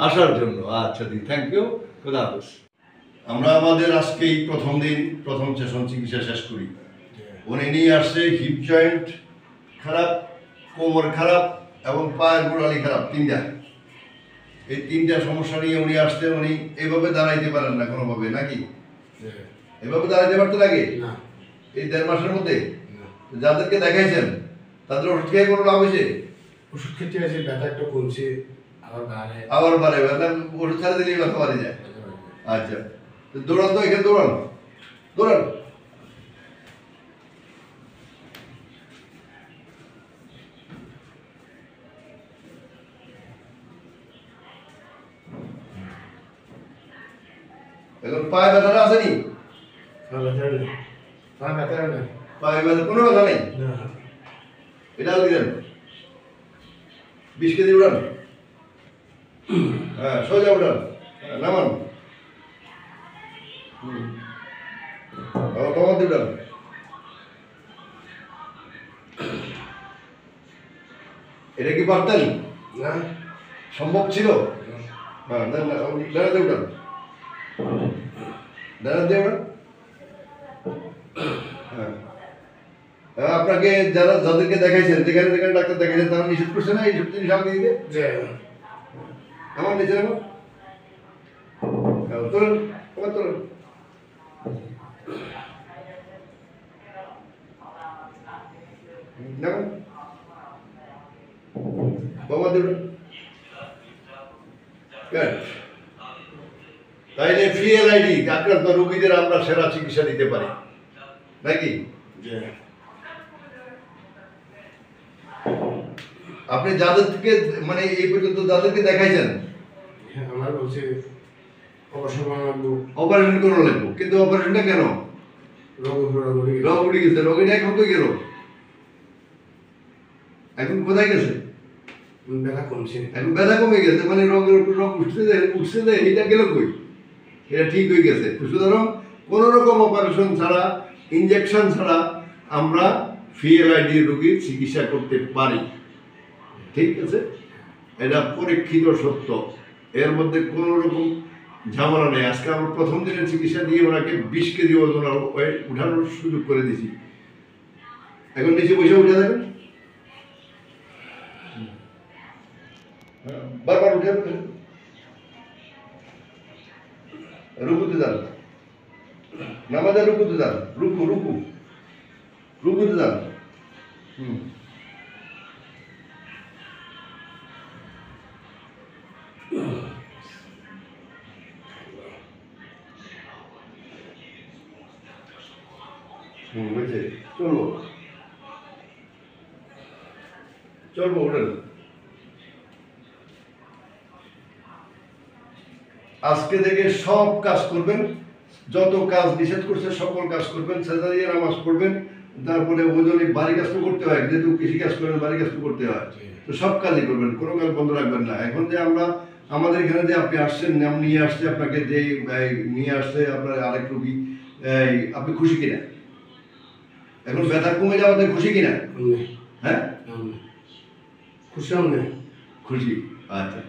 আসার জন্য। আচ্ছা দি, থ্যাংক ইউ, খোদা হাফেজ। আমরা আমাদের আজকে এই প্রথম সেশন চিকিৎসা শেষ করি। উনি নিয়ে আসছে হিপ জয়েন্ট খারাপ, কোমর খারাপ এবং পায়ের গোড়ালি খারাপ, তিনটা। এই তিনটা সমস্যা নিয়ে উনি আসতে, উনি এভাবে দাঁড়াইতে পারেন না কোনোভাবে, নাকি? এভাবে দাঁড়াইতে পারতে লাগে এই 1.5 মাসের মধ্যে? যাদেরকে দেখাইছেন তাদের ওষুধ খেয়ে কোনো লাভ হয়েছে? ওষুধ খেতে আছে, ব্যথা একটু কমছে, আবার বাড়ে ব্যথা, ওষুধ ছাড়া দিলেই ব্যথা বাড়ে যায়। আচ্ছা, তো দৌড়ান, তো এখানে দৌড়ান। এখন পায়ে ব্যথাটা আসেনি? পায়ে ব্যথা কোনো ব্যথা নেই? এটাও দিলেন 20 কেজি উড়ান। হ্যাঁ, সোজা উড়ান, নামান, কমাতে উড়ান। এটা কি পারতেন? না, সম্ভব ছিল? হ্যাঁ, দাঁড়াতে উঠান, দাঁড়াতে উঠান। হ্যাঁ, আপনাকে যাদেরকে দেখাইছেন, যেখানে ডাক্তার দেখাইছেন, তারা নিষেধ করছে না এইসব জিনিস আমাকে দিতে? আমার নিচে নেব, তোলেন, তোমার তোলেন। দেখুন, বাবা দেবেন। তাইলে ফিএলআইডি আক্রান্ত রোগীদের আমরা সেরা চিকিৎসা দিতে পারি, নাকি? আপনি যাদেরকে মানে এই পর্যন্ত যাদেরকে দেখাইছেন, আমার বলছে অপারেশন করে লাগবো, কিন্তু অপারেশনটা কেন? রোগ উঠে গেছে। রোগীটা এখন তো গেল, এখন কোথায় গেছে? ব্যথা কমছে, এখন ব্যথা কমে গেছে, মানে রোগ উঠছে যে এটা গেল কই? এটা ঠিক হয়ে গেছে। সুতরাং কোনো রকম অপারেশন ছাড়া, ইনজেকশন ছাড়া আমরা ফিএলআইডি রোগীর চিকিৎসা করতে পারি, ঠিক আছে? এটা পরীক্ষিত সত্য, এর মধ্যে কোনো রকম ঝামেলা নেই। আজকে আমরা প্রথম দিনের চিকিৎসা দিয়ে ওনাকে 20 কেজি ওজন উঠানোর সুযোগ করে দিয়েছি। এখন নিচে বসে উঠে থাকেন, বারবার উঠে রুকুতে যান, নামাজে রুকুতে যান, রুকুতে যান। বুঝছে, চলবো উঠেন। আজকে থেকে সব কাজ করবেন, যত কাজ নিষেধ করছে সকল কাজ করবেন, সেজারিয়া নামাজ পড়বেন, তারপরে ওজনে বাড়ি কাজ তো করতে হয়, যেহেতু কৃষি কাজ করেন বাড়ি কাজ তো করতে হয়, তো সব কাজই করবেন, কোনো কাজ বন্ধ রাখবেন না। এখন যে আমরা আমাদের এখানে যে আপনি আসছেন, নাম নিয়ে আসছে আপনাকে, যে নিয়ে আসছে আপনার আরেক রোগী, আপনি খুশি কিনা? এখন ব্যথা কমে যাওয়াতে খুশি কিনা? হ্যাঁ, খুশি। আচ্ছা,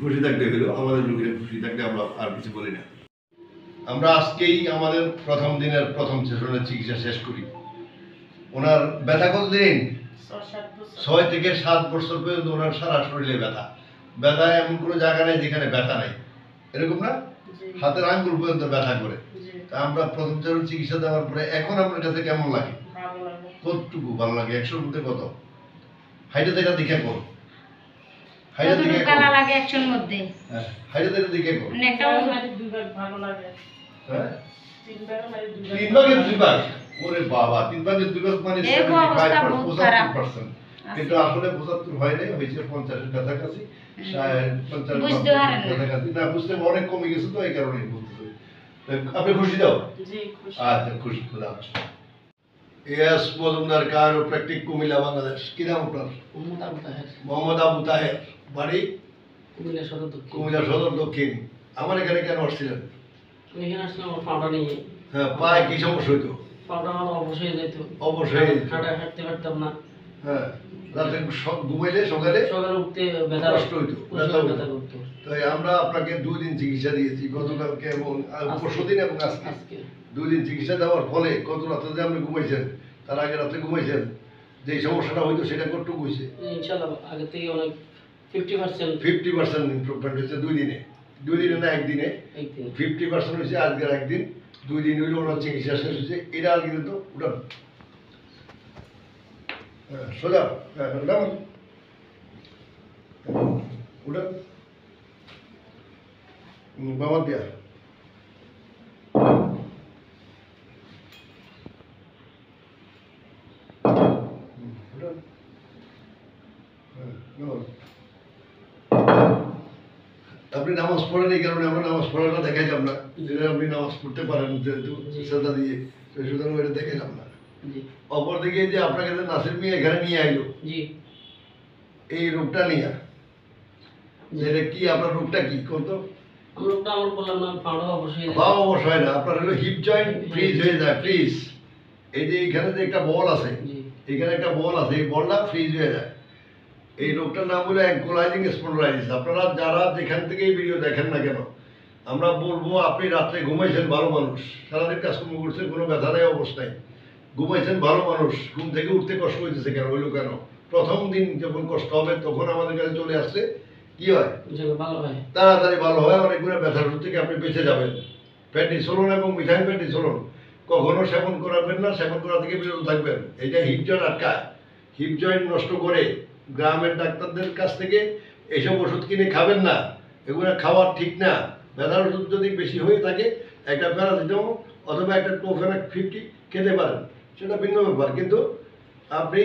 খুশি থাকতে হলো, আমাদের লোকের খুশি থাকলে আমরা আর কিছু বলি না। আমরা আজকেই আমাদের প্রথম দিনের প্রথম সেশনের চিকিৎসা শেষ করি। ওনার ব্যথা কতদিন? 6 থেকে 7 বছর পর্যন্ত ওনার সারা শরীরে ব্যথা। ব্যথা এমন কোনো জায়গা নেই যেখানে ব্যথা নাই, এরকম না? হাতের আঙ্গুল পর্যন্ত ব্যথা করে। তা আমরা প্রথম সেশন চিকিৎসা দেওয়ার পরে এখন আপনার কাছে কেমন লাগে? কতটুকু ভালো লাগে? 100-র মধ্যে কত? হাইটে দেখা দেখে করো, হাইটে দেখে ভালো লাগে 100-র মধ্যে। হ্যাঁ, হাইটে দেখা দেখে করো। একটা ভালো লাগে। হ্যাঁ, 3 ভাগের 2 ভাগ। ওরে বাবা, 3 ভাগের 2 ভাগ মানে 75%। কিন্তু আসলে 75 হয় নাই, হয়েছে 50 এর কাছাকাছি, 50 বুঝতে পারেন না। কাছাকাছি। না, বুঝতে অনেক কমে গেছে তো, এই কারণেই বলতেছি। আপনি খুশি দাও? জি খুশি। আচ্ছা, খুশি। খোদা হাফেজ। এস মজুমদার কায়োপ্র্যাকটিক, কুমিল্লা, বাংলাদেশ। কি নাম আপনার? মোহাম্মদ আবু তাহের। বাড়ি? কুমিল্লা সদর দক্ষিণ। আমার এখানে কেন আসছিলেন? এখানে আসলাম আমার পাটা নিয়ে। হ্যাঁ, পায়ে কি সমস্যা হইতো? পাটা আমার অবশ্যই যেত। অবশ্যই। হাঁটতে পারতাম না। হ্যাঁ, রাতে ঘুমাইলে সকালে উঠতে ব্যথা কষ্ট হইতো, ব্যথা করতো। তাই আমরা আপনাকে 2 দিন চিকিৎসা দিয়েছি, গতকালকে এবং পরশুদিন এবং আজকে। 2 দিন চিকিৎসা দেওয়ার ফলে গত রাতে যে আপনি ঘুমাইছেন, তার আগে রাতে ঘুমাইছেন, যে সমস্যাটা হইতো সেটা কতটুকু হয়েছে? ইনশাআল্লাহ আগে থেকে অনেক 50% ইমপ্রুভমেন্ট হয়েছে 2 দিনে। 2 দিনে না, একদিনে 50% হয়েছে। আজকের একদিন, 2 দিন হইলে ওনার চিকিৎসা শেষ হয়েছে। এটা আর কিন্তু উঠান, হ্যাঁ, সোজা, হ্যাঁ, উঠান, উঠান, বাবা দিয়া উঠান, হ্যাঁ, আপনি নামাজ পড়েন, এই কারণে আমরা নামাজ পড়াটা দেখাইলাম না। যেটা আপনি নামাজ পড়তে পারেন যেহেতু শ্রদ্ধা দিয়ে, সুতরাং ওইটা দেখাইলাম না। অপরদিকে যে আপনাকে যে নাসির মিয়া এখানে নিয়ে আইলো, এই রোগটা নিয়ে, যেটা কি আপনার রোগটা কি কত? পা অবশ্যই না, আপনার হলো হিপ জয়েন্ট ফ্রিজ হয়ে যায়। ফ্রিজ, এই যে এখানে যে একটা বল আছে, এখানে একটা বল আছে, এই বলটা ফ্রিজ হয়ে যায়। এই রোগটার নাম হলো অ্যাঙ্কোলাইজিং স্পন্ডাইটিস। আপনারা যারা যেখান থেকে এই ভিডিও দেখেন না কেন, আমরা বলবো আপনি রাত্রে ঘুমাইছেন, ভালো মানুষ, সারাদিন কাজকর্ম করছেন, কোনো ব্যথা নেই, অবস্থায় ঘুমাইছেন, ভালো মানুষ, ঘুম থেকে উঠতে কষ্ট হইতেছে কেন? হইলো কেন? প্রথম দিন যখন কষ্ট হবে তখন আমাদের কাছে চলে আসলে কি হয়? তাড়াতাড়ি ভালো হয়, অনেকগুলো ব্যথার থেকে আপনি বেঁচে যাবেন। প্যান্টিসোলন এবং মিথাইল প্যান্টিসোলন কখনো সেবন করাবেন না, সেবন করা থেকে বিরত থাকবেন। এইটা হিপ জয়েন্ট আটকায়, হিপ জয়েন্ট নষ্ট করে। গ্রামের ডাক্তারদের কাছ থেকে এইসব ওষুধ কিনে খাবেন না, এগুলো খাওয়ার ঠিক না। ব্যথার ওষুধ যদি বেশি হয়ে থাকে, একটা প্যারাসিটামল অথবা একটা টোফেনাক 50 খেতে পারেন, সেটা ভিন্ন ব্যাপার। কিন্তু আপনি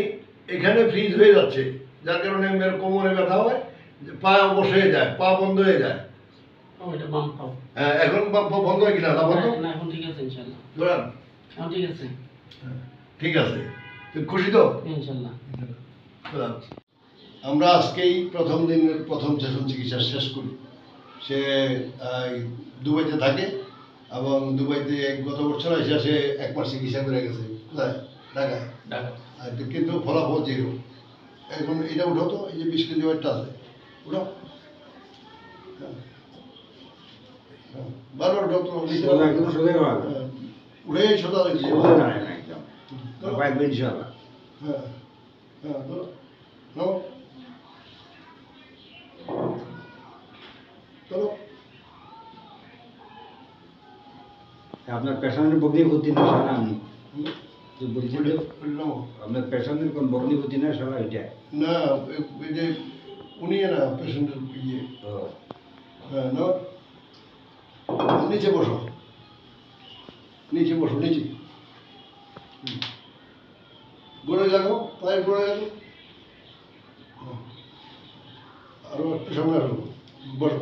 এখানে ফ্রিজ হয়ে যাচ্ছে, যার কারণে কোমরে ব্যথা হয়, পা অবশ হয়ে যায়, পা বন্ধ হয়ে যায়। হ্যাঁ, এখন বন্ধ হয় কিনা? বন্ধ, ঠিক আছে। খুশি তো? আমরা আজকেই প্রথম দিনের প্রথম সেশন চিকিৎসা শেষ করি। সে দুবাইতে থাকে এবং দুবাইতে গত বছর এসে সে 1 মাস চিকিৎসা করে গেছে। কোথায়? ঢাকায়। কিন্তু ফলাফল 0। এখন এটা উঠো তো, এই যে 20 কেজি ওয়েটটা আছে, উঠো, বারবার উঠো তো, উঠে সোজা হয়েছে। হ্যাঁ, হ্যাঁ, চলো। আপনার পেশেন্টের বগনি ভর্তি না সারা? আমি বলছেন আপনার পেশেন্টের কোন বগনি ভর্তি না সারা? এটা না, এই যে উনি না পেশেন্টের ইয়ে। হ্যাঁ, না, নিচে বসো, নিচে বসো, নিচে গোড়ে লাগো, পায়ের গোড়ে লাগো, আরো একটু সামনে আসো, বসো।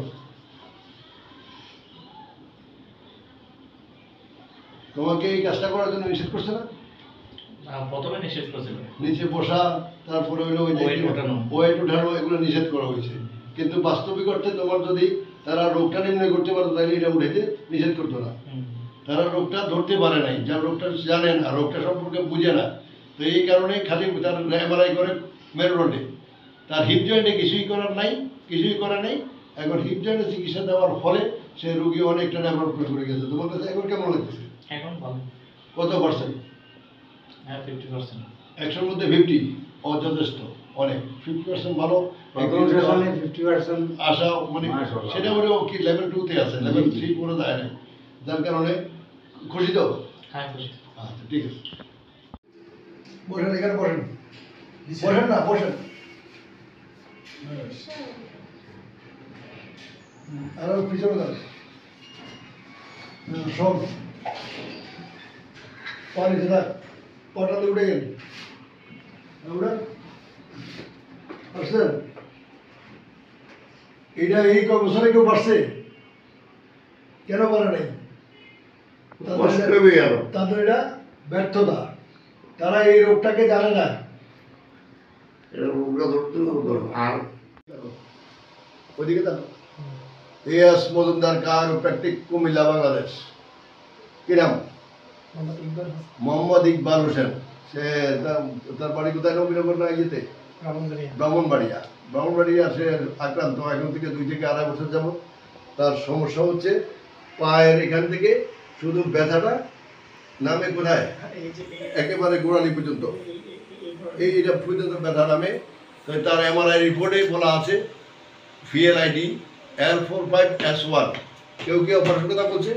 তোমাকে এই কাজটা করার জন্য নিষেধ করছে না? প্রথমে নিষেধ করেছিল, নিচে বসা, তারপরে হইলো ওয়েট উঠানো, এগুলো নিষেধ করা হয়েছে। কিন্তু বাস্তবিক অর্থে তোমার যদি তারা রোগটা নির্ণয় করতে পারতো, তাহলে এটা উঠেতে নিষেধ করতো না। তারা রোগটা ধরতে পারে নাই, যার রোগটা জানে না, রোগটা সম্পর্কে বুঝে না, তো এই কারণে খালি তার এমআরআই করে মেরুদণ্ডে, তার হিপ জয়েন্টে কিছুই করার নাই, কিছুই করা নেই। এখন হিপ জয়েন্টে চিকিৎসা দেওয়ার ফলে সে রুগী অনেকটা ডেভেলপমেন্ট করে গেছে। তোমার কাছে এখন কেমন লাগতেছে? এখন ভালো। কত পার্সেন্ট? হ্যাঁ 50%। 100-র মধ্যে 50 যথেষ্ট, অনেক। 50% ভালো। প্রথম সেশনে 50% আশা মানে মাশাআল্লাহ। সেটা বলে কি লেভেল 2-তে আছে, লেভেল 3 কোনো যায় না, যার কারণে খুশি তো? হ্যাঁ খুশি। আচ্ছা ঠিক আছে, বসেন, এখানে বসেন, বসেন না, বসেন। আরো পিছনে যান। সব পানি দাদা, পটালে উঠে গেল, উঠে আসছেন। এটা এই বছরে কেউ পারছে? কেন পারে নাই? তাদের এটা ব্যর্থতা, তারা এই রোগটাকে জানে না। ওইদিকে তো এস মজুমদার কায়োপ্র্যাকটিক, কুমিল্লা, বাংলাদেশ। কি নাম? মোহাম্মদ ইকবাল হোসেন। সে তার বাড়ি কোথায়? নবীনগর না ইয়েতে? ব্রাহ্মণবাড়িয়া। ব্রাহ্মণবাড়িয়া সে আক্রান্ত এখন থেকে 2 থেকে 2.5 বছর যাব। তার সমস্যা হচ্ছে পায়ের এখান থেকে শুধু ব্যথাটা নামে কোথায়, একেবারে গোড়ালি পর্যন্ত, এইটা পর্যন্ত ব্যথা নামে। তো তার MRI রিপোর্টে বলা আছে VLID L45S1। কেউ কি অপারেশন কথা বলছে?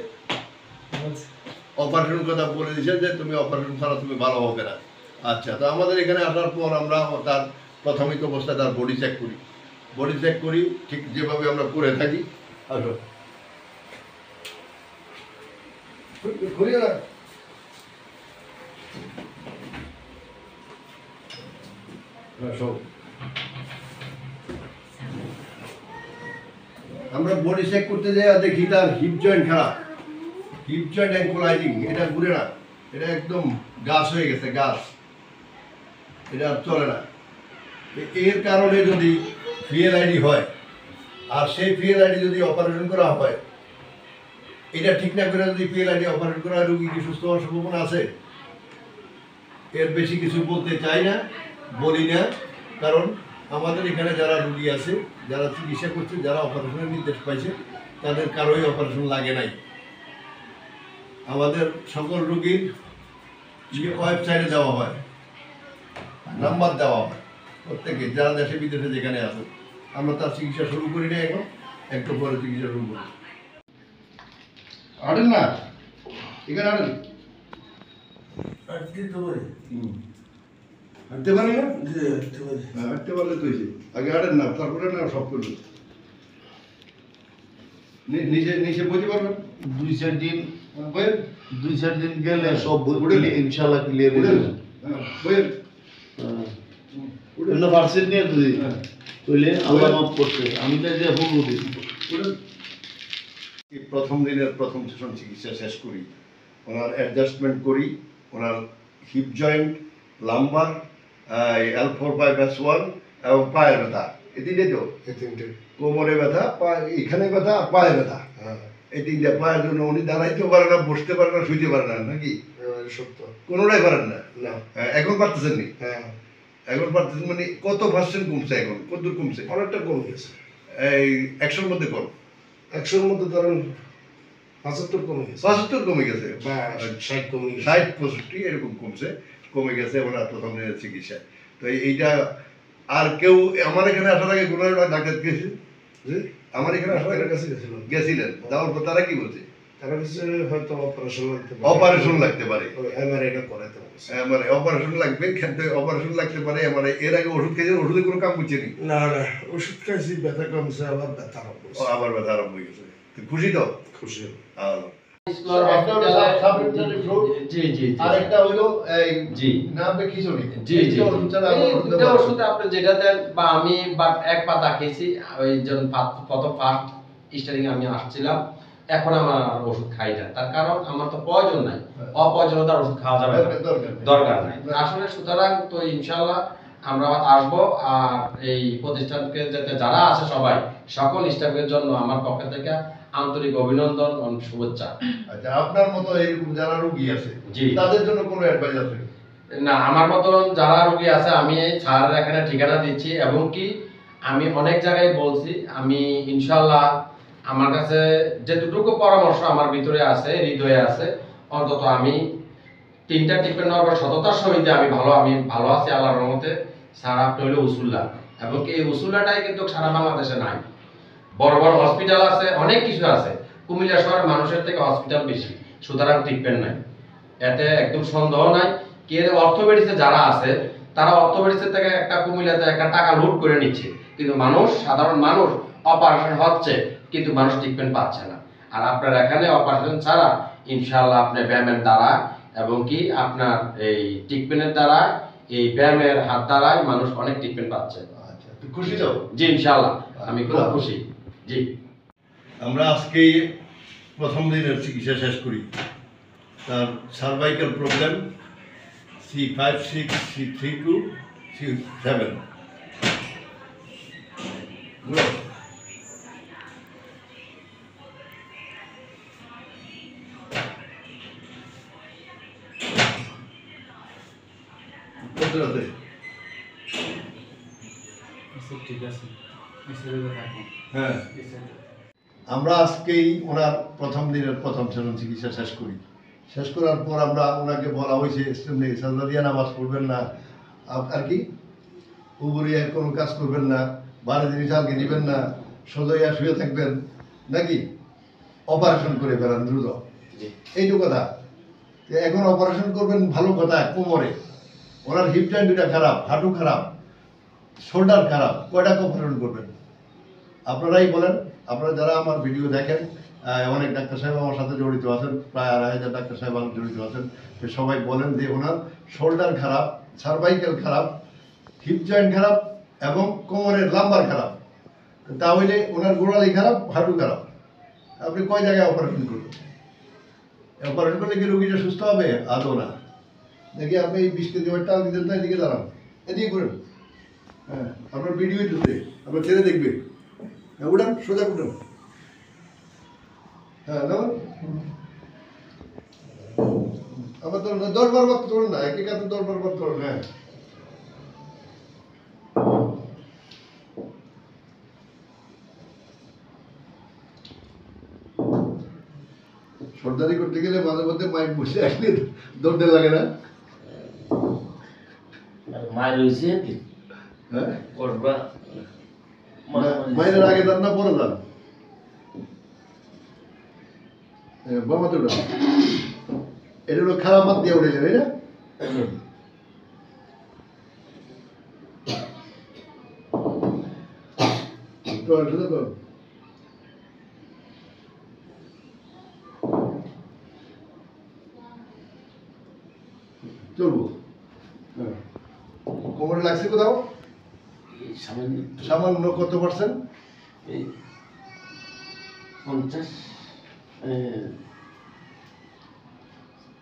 অপারেশন কথা বলে দিয়েছে যে তুমি অপারেশন ছাড়া তুমি ভালো হবে না। আচ্ছা, তো আমাদের এখানে আসার পর আমরা তার প্রাথমিক অবস্থায় তার বডি চেক করি। বডি চেক করি ঠিক যেভাবে আমরা করে থাকি। আসো, ঘুরিয়ে না। আমরা বডি চেক করতে যাই দেখি তার হিপ জয়েন্ট খারাপ, হিপ জয়েন্ট অ্যাঙ্কোলাইজিং, এটা ঘুরে না, এটা একদম গাছ হয়ে গেছে, গাছ, এটা আর চলে না। এর কারণে যদি VLID হয় আর সেই VLID যদি অপারেশন করা হয়, এটা ঠিক না করে যদি VLID অপারেশন করা হয়, রোগী কি সুস্থ হওয়ার সম্ভাবনা আছে? এর বেশি কিছু বলতে চাই না, বলি না, কারণ আমাদের এখানে যারা রুগী আছে, যারা চিকিৎসা করছে, যারা অপারেশনের নির্দেশ পাইছে, তাদের কারোই অপারেশন লাগে নাই। আমাদের সকল রুগীর ওয়েবসাইটে দেওয়া হয়, নাম্বার দেওয়া হয় প্রত্যেকে, যারা দেশে বিদেশে যেখানে আছে। আমরা তার চিকিৎসা শুরু করি না, এখন একটু পরে চিকিৎসা শুরু করি। হাঁটেন না, এখানে হাঁটেন। হাঁটতে পারে না? হাঁটতে পারলে তো আগে হাঁটেন না, তারপরে না সব করবেন। নিচে নিচে বসে পারবেন। 2-4 দিন গেলে সব ইনশাল্লাহ ক্লিয়ার হয়ে যাবে। পার্সেন্ট নিয়ে তুই তুইলে আল্লাহ মাফ করছে, আমি তো যে ভুল বুঝি। প্রথম দিনের প্রথম সেশন চিকিৎসা শেষ করি, ওনার অ্যাডজাস্টমেন্ট করি, ওনার হিপ জয়েন্ট, লাম্বার, L45S1 এবং পায়ের ব্যথা, এই তিনটে তো, কোমরে ব্যথা, এখানে ব্যথা, পায়ে ব্যথা, এই তিনটা। পায়ের জন্য উনি দাঁড়াইতেও পারে না, বসতে পারে না, শুইতে পারে না, নাকি? সত্য, কোনোটাই পারেন না। এখন পারতেছেন নি? হ্যাঁ, এখন পারতেছেন। মানে কত পার্সেন্ট কমছে? এখন কতদূর কমছে? অনেকটা কমে গেছে। এই 100-র মধ্যে কম, 100-র মধ্যে ধরেন 75 কমে গেছে। 75 কমে গেছে, 60 কমে গেছে, 60-65 এরকম কমছে, কমে গেছে ওনার প্রথম দিনের চিকিৎসা। তো এইটা আর কেউ আমার এখানে আসার আগে কোনো ডাক্তার গেছে? আমার এখানে আসার আগে গেছিলেন, যাওয়ার পর তারা কি বলছে? তারা কাছে হয়তো অপারেশন লাগতে পারে, এমআরআইটা করাতে হবে, মানে অপারেশন লাগবে, কিন্তু অপারেশন লাগতে পারে। মানে এর আগে ওষুধ খেয়েছে, ওষুধে কোনো কাম করছে নি? না না, ওষুধ খাইছি, ব্যথা কমছে, আবার ব্যথা আরম্ভ হয়েছে। আবার ব্যথা আরম্ভ হয়ে গেছে। খুশি তো? খুশি। আরেকটা হলো নামে খিচুড়ি। দুটো ওষুধ আপনি যেটা দেন, বা আমি এক পাতা খেয়েছি, ওই যখন প্রথম ফার্স্ট স্টার্টিং আমি আসছিলাম, এখন আমার ওষুধ খাই না। তার কারণ আমার তো প্রয়োজন নাই, অপ্রয়োজনীয়তার ওষুধ খাওয়া যাবে না, দরকার নাই আসলে। সুতরাং তো ইনশাল্লাহ আমরা আসবো। আর এই প্রতিষ্ঠানকে যাতে যারা আছে সবাই, সকল স্টাফের জন্য আমার পক্ষ থেকে আন্তরিক অভিনন্দন ও শুভেচ্ছা। আচ্ছা, আপনার মতো এরকম যারা রোগী আছে, তাদের জন্য কোনো অ্যাডভাইস আছে? না, আমার মতন যারা রোগী আছে, আমি স্যারের এখানে ঠিকানা দিচ্ছি, এবং কি আমি অনেক জায়গায় বলছি, আমি ইনশাল্লাহ আমার কাছে যেটুকু পরামর্শ আমার ভিতরে আছে, হৃদয়ে আছে, অন্তত আমি 3টা ট্রিটমেন্ট নেওয়ার পর সততার সহিত আমি ভালো আছি আল্লাহর রহমতে। স্যার আপনি হলো উসুল্লাহ, এবং এই উসুল্লাটাই কিন্তু সারা বাংলাদেশে নাই। বড় বড় হসপিটাল আছে, অনেক কিছু আছে, কুমিল্লা শহরের মানুষের থেকে হসপিটাল বেশি, সুতরাং ট্রিটমেন্ট নাই, এতে একদম সন্দেহ নাই। কে অর্থোপেডিক্সে যারা আছে তারা অর্থোপেডিক্সের থেকে একটা কুমিল্লাতে একটা টাকা লুট করে নিচ্ছে, কিন্তু সাধারণ মানুষ অপারেশন হচ্ছে কিন্তু মানুষ ট্রিটমেন্ট পাচ্ছে না। আর আপনার এখানে অপারেশন ছাড়া ইনশাআল্লাহ আপনি ব্যায়ামের দ্বারা এবং কি আপনার এই ট্রিটমেন্টের দ্বারা, এই ব্যায়ামের হাত দ্বারাই মানুষ অনেক ট্রিটমেন্ট পাচ্ছে। আচ্ছা, তুই খুশি তো? জি ইনশাআল্লাহ আমি খুব খুশি। জি, আমরা আজকে প্রথম দিনের চিকিৎসা শেষ করি। তার cervical problem C5, 6, C32, C7। ঠিক আছে, হ্যাঁ, আমরা আজকেই ওনার প্রথম দিনের প্রথম সেশন চিকিৎসা শেষ করি। শেষ করার পর আমরা ওনাকে বলা হয়েছে সাজারিয়া নামাজ পড়বেন না, আর কি উবুরিয়া কোনো কাজ করবেন না, বাড়ি জিনিস আলকে নেবেন না, সোজাইয়া শুয়ে থাকবেন, নাকি অপারেশন করে ফেলেন দ্রুত, এইটুকু কথা। এখন অপারেশন করবেন ভালো কথা, কোমরে ওনার হিপ জয়েন্ট দুটা খারাপ, হাঁটু খারাপ, শোল্ডার খারাপ, কয়টা অপারেশন করবেন আপনারাই বলেন। আপনারা যারা আমার ভিডিও দেখেন, অনেক ডাক্তার সাহেব আমার সাথে জড়িত আছেন, প্রায় 2500 ডাক্তার সাহেব আমার জড়িত আছেন, সবাই বলেন যে ওনার শোল্ডার খারাপ, সার্ভাইকেল খারাপ, হিপ জয়েন্ট খারাপ এবং কোমরের লাম্বার খারাপ, তাহলে ওনার গোড়ালি খারাপ, হাঁটু খারাপ। আপনি কয় জায়গায় অপারেশন করবেন? অপারেশন করলে কি রোগীটা সুস্থ হবে? আদৌ না। দেখি আপনি এই 20 কেজি ওয়েটটা দিতেন না, এদিকে দাঁড়ান, এদিকে করেন। হ্যাঁ, আপনার ভিডিও তুলতে আপনার ছেলে দেখবে। উঠান, সোজা উঠান। হ্যাঁ, আবার তো 10 বার তোলেন না, এক কাছে 10 বার তোলেন। হ্যাঁ, সর্দারি করতে গেলে মাঝে মধ্যে মাইক বসে আসলে দৌড়তে লাগে না? মায়ের হয়েছে কি? হ্যাঁ, করবা মাইনের আগে যান না পরে যান? বাবা তো এটা হলো খারাপ মাত দিয়ে উঠেছে, তাই না? চলবো। হ্যাঁ, কোমরে লাগছে কোথাও? সামান্য কত পার্সেন্ট? 50,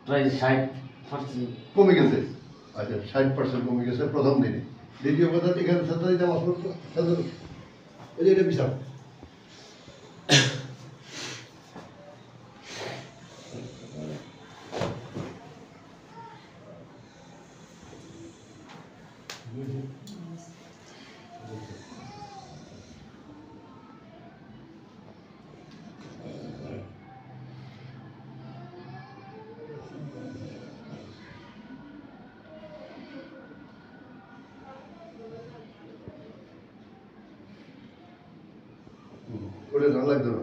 প্রায় 60% কমে গেছে। আচ্ছা, 60% কমে গেছে প্রথম দিনে। দ্বিতীয় কথা, এখানে সাঁতারি নামাজ পড়তো, ওই যে এটা বিশাল। ওটা না লাগতো না।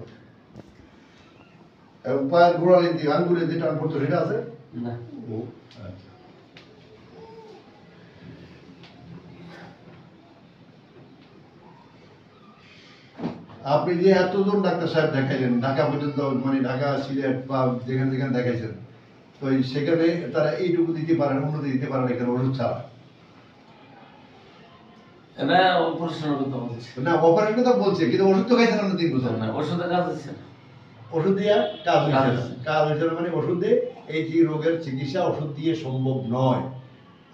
এবং পায়ের গোড়ালি দিয়ে আঙ্গুলে দিয়ে টান পড়তো, সেটা আছে না। আচ্ছা, আপনি যে এতজন ডাক্তার সাহেব দেখাইলেন ঢাকা পর্যন্ত, মানে ঢাকা, সিলেট বা যেখানে যেখানে দেখাইছেন, তো সেখানে তারা এইটুকু দিতে পারেন, উন্নতি দিতে পারেন এখানে ওষুধ ছাড়া? এটা অপারেশনের কথা বলছে না, অপারেশন তো বলছে, কিন্তু ওষুধ তো খাইছেন না 3 বছর। না, ওষুধের কাজ হচ্ছে না। ওষুধ দিয়ে কাজ হয়েছে না। কাজ হয়েছে না মানে ওষুধ দিয়ে এই যে রোগের চিকিৎসা ওষুধ দিয়ে সম্ভব নয়।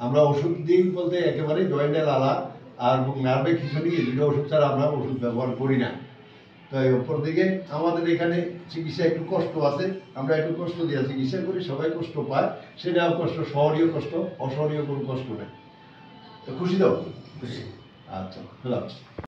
আমরা ওষুধ দিই বলতে একেবারে জয়েন্টের আলা আর নার্ভে খিচুড়ি, এই দুটো ওষুধ ছাড়া আমরা ওষুধ ব্যবহার করি না। তো অপর দিকে আমাদের এখানে চিকিৎসা একটু কষ্ট আছে, আমরা একটু কষ্ট দিয়ে চিকিৎসা করি, সবাই কষ্ট পায়, সেটাও কষ্ট, শহরীয় কষ্ট, অশহরীয় কোনো কষ্ট নেই। তো খুশি দাও? খুশি। আচ্ছা,